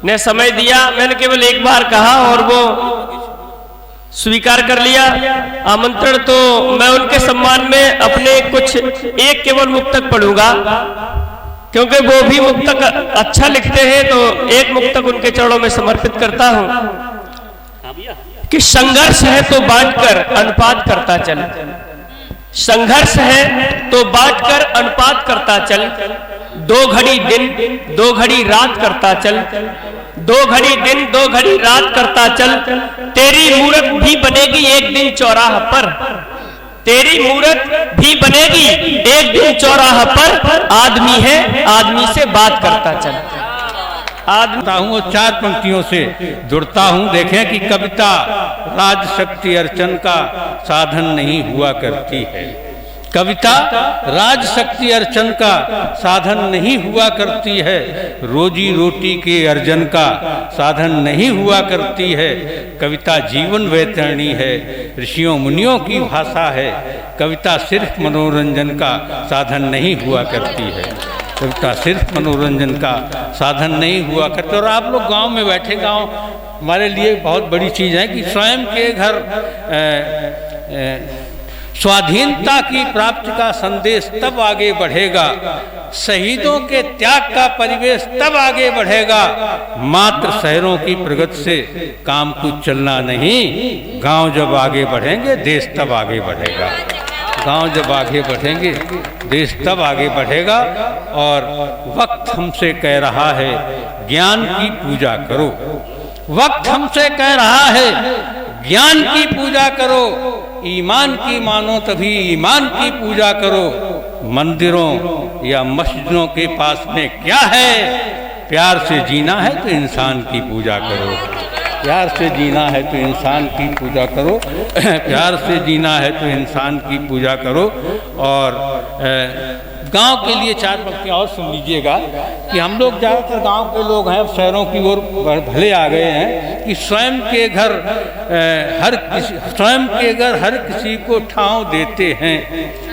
ने समय दिया। मैंने केवल एक बार कहा और वो स्वीकार कर लिया आमंत्रण। तो मैं उनके सम्मान में अपने कुछ एक केवल मुक्तक पढ़ूंगा, क्योंकि वो भी मुक्तक अच्छा लिखते हैं, तो एक मुक्तक उनके चरणों में समर्पित करता हूं कि संघर्ष है तो बांटकर अनुपात करता चल, संघर्ष है तो बांटकर अनुपात करता चल, 2 घड़ी दिन 2 घड़ी रात करता चल, 2 घड़ी दिन 2 घड़ी रात करता चल, तेरी मूरत भी बनेगी एक दिन चौराहा पर, तेरी मूरत भी बनेगी एक दिन चौराहा पर, आदमी है आदमी से बात करता चल। आदमी हूँ 4 पंक्तियों से जुड़ता हूँ। देखें कि कविता राजशक्ति अर्चन का साधन नहीं हुआ करती है, कविता राजशक्ति अर्चन का साधन नहीं हुआ करती है, रोजी रोटी के अर्जन का साधन नहीं हुआ करती है, कविता जीवन वैतरणी है, ऋषियों मुनियों की भाषा है, कविता सिर्फ मनोरंजन का साधन नहीं हुआ करती है, कविता सिर्फ मनोरंजन का साधन नहीं हुआ करता। और आप लोग गांव में बैठे, गांव हमारे लिए बहुत बड़ी चीज़ है कि स्वयं के घर स्वाधीनता की प्राप्ति का संदेश तब आगे बढ़ेगा, शहीदों के त्याग का परिवेश तब आगे बढ़ेगा, मात्र शहरों की प्रगति से काम कुछ चलना नहीं, गांव जब आगे बढ़ेंगे देश तब आगे बढ़ेगा, गांव जब आगे बढ़ेंगे देश तब आगे बढ़ेगा। और वक्त हमसे कह रहा है ज्ञान की पूजा करो, वक्त हमसे कह रहा है ज्ञान की पूजा करो, ईमान की मानो तभी ईमान की पूजा करो, मंदिरों या मस्जिदों के पास में क्या है, प्यार से जीना है तो इंसान की पूजा करो, प्यार से जीना है तो इंसान की पूजा करो, प्यार से जीना है तो इंसान की पूजा करो। और गांव के लिए 4 पंक्तियाँ और सुन लीजिएगा कि हम लोग ज़्यादातर गांव के लोग हैं, अब शहरों की ओर भले आ गए हैं कि स्वयं के घर हर किसी को ठांव देते हैं,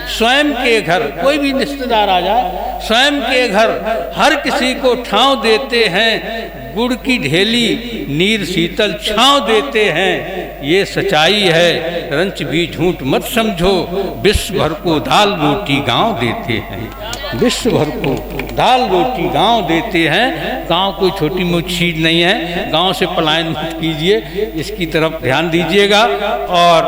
स्वयं के घर कोई भी रिश्तेदार आ जाए, स्वयं के घर हर किसी को ठांव देते हैं, गुड़ की ढेली नीर शीतल छांव देते हैं, ये सच्चाई है रंच भी झूठ मत समझो, विश्व भर को दाल रोटी गांव देते हैं, विश्व भर को दाल रोटी गांव देते हैं। गांव कोई छोटी मोटी चीज नहीं है, गांव से पलायन मत कीजिए, इसकी तरफ ध्यान दीजिएगा। और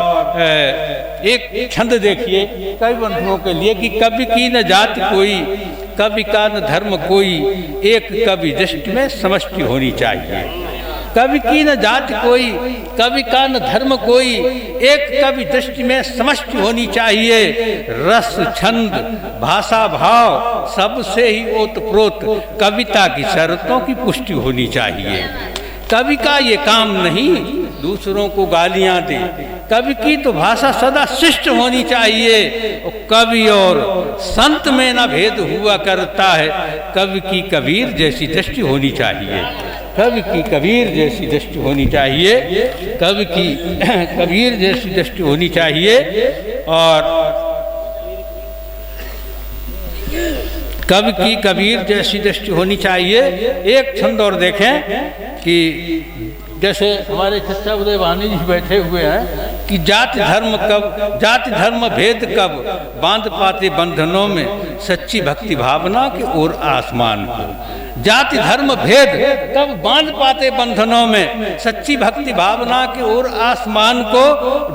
एक छंद देखिए कई बंधुओं के लिए कि कवि की न जाति कोई, कवि का न धर्म कोई, एक कवि दृष्टि में समष्टि होनी चाहिए, कवि की न जाति कोई, कवि का न धर्म कोई, एक कवि दृष्टि में समष्टि होनी चाहिए, रस छंद भाषा भाव सबसे ही ओतप्रोत कविता की शर्तों की पुष्टि होनी चाहिए। कवि का ये काम नहीं दूसरों को गालियां दे, कवि की तो भाषा सदा शिष्ट होनी चाहिए, कवि और संत में न भेद हुआ करता है, कवि की कबीर जैसी दृष्टि होनी चाहिए, कवि की कबीर जैसी दृष्टि होनी चाहिए, कवि की कबीर जैसी दृष्टि होनी चाहिए। और कवि की कबीर जैसी दृष्टि होनी चाहिए। एक छंद और देखें कि जैसे हमारे चचा उदय वाणी जी बैठे हुए हैं कि जाति धर्म भेद कब बांध पाते बंधनों में, सच्ची भक्ति भावना की ओर आसमान को, जाति धर्म भेद कब बांध पाते बंधनों में, सच्ची भक्ति भावना की ओर आसमान को,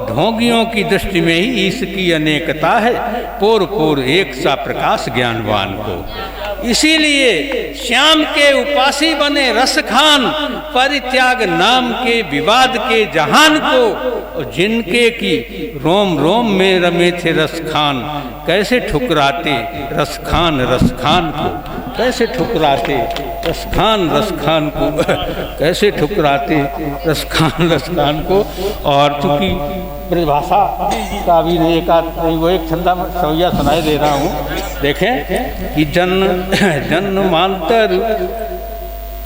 ढोंगियों की दृष्टि में ही ईश की अनेकता है, पोर पोर एक सा प्रकाश ज्ञानवान को। इसीलिए श्याम के उपासी बने रस खान, परित्याग नाम के विवाद के जहान को, और जिनके की रोम रोम में रमे थे रस खान, कैसे ठुकराते रस खान को, कैसे ठुकराते रस खान को, कैसे ठुकराते रस खान को। और चूंकि ब्रजभाषा का भी वो एक छंदा सवैया सुनाई दे रहा हूँ। देखें कि जन्मांतर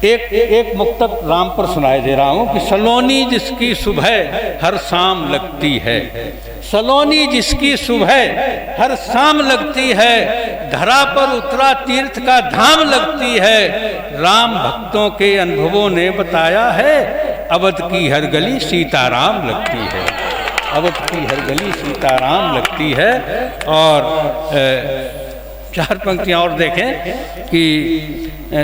एक मुक्तक राम पर सुनाई दे रहा हूँ कि सलोनी जिसकी सुबह हर शाम लगती है, सलोनी जिसकी सुबह हर शाम लगती है, धरा पर उतरा तीर्थ का धाम लगती है। राम भक्तों के अनुभवों ने बताया है, अवध की हर गली सीताराम लगती है, अवध की हर गली सीताराम लगती है। और चार पंक्तियाँ और देखें कि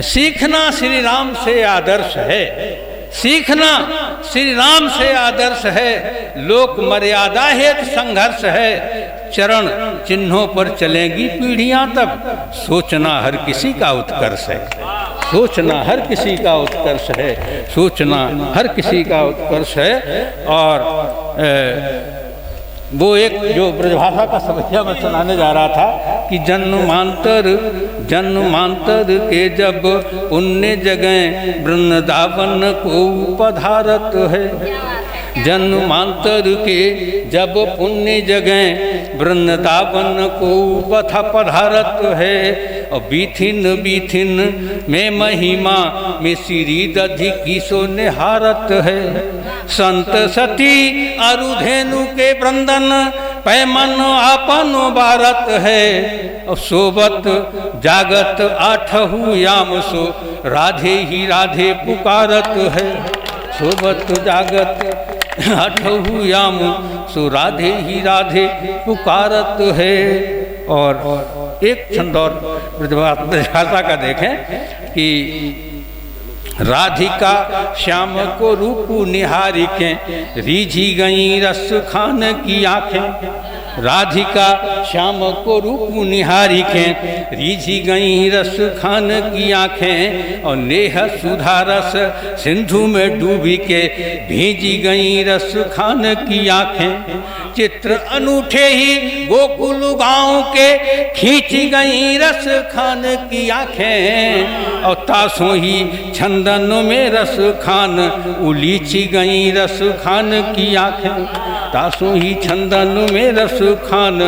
सीखना श्री राम से आदर्श है, सीखना श्री राम से आदर्श है, लोक मर्यादा हेतु संघर्ष है, चरण चिन्हों पर चलेंगी पीढ़ियां तक, सोचना हर किसी का उत्कर्ष है, सोचना हर किसी का उत्कर्ष है, सोचना हर किसी का उत्कर्ष है। और वो एक जो ब्रजभाषा का समस्या मैं सुनाने जा रहा था कि जन्मांतर के जब पुण्य जगह वृंदावन को पधारत है, जन्मांतर के जब पुण्य जगह वृंदावन को पधारत है। और बीथिन बीथिन में महिमा में श्री दधि की सो निहारत है, संत सती अरुधेनु के वृंदन पैमन आपन बारत है। और सोबत जागत आठहु याम सो राधे ही राधे पुकारत है, सोबत जागत आठहु याम सो राधे ही राधे पुकारत है। और एक छंद और ब्रजभाषा का देखें कि राधिका श्याम को रूप निहारिकें, रीझी गई रस खान की आंखें, राधिका श्याम को रूप निहारिकें, रीझी गई रस खान की आंखें। और नेह सुधा रस सिंधु में डूबी के भीजी गई रस खान की आंखें, चित्र अनूठे ही गोकुल गांव के खींची गई रस खान की आंखें। और तासों ही छंदन में रस खान उलीची गई रस खान की आंखें, तासों ही छंदन में रस खान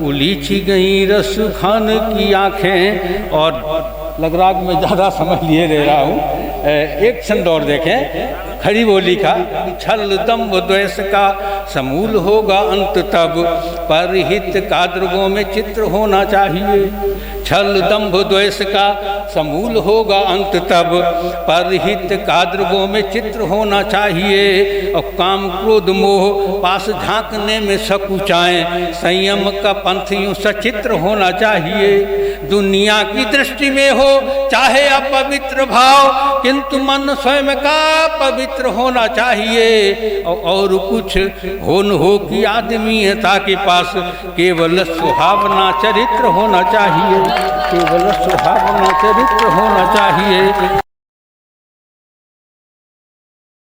उलीची गई रस खान की आंखें। और लगराग में ज़्यादा समझ लिए दे रहा हूँ, एक छंद और देखें खड़ी बोली का, छल दम्भ द्वेष का समूल होगा अंत तब, पर हित काद्रगों में चित्र होना चाहिए। छल दम्भ द्वेष का समूल होगा अंत तब, पर हित काद्रगों में चित्र होना चाहिए। और काम क्रोध मोह पास झांकने में सकुचाएं, संयम का पंथ यूं सचित्र होना चाहिए। दुनिया की दृष्टि में हो चाहे अपवित्र भाव, किंतु मन स्वयं का पवित्र होना चाहिए। और कुछ हो न हो कि आदमीयता के पास केवल सुहावना चरित्र होना चाहिए, केवल सुहावना चरित्र होना चाहिए।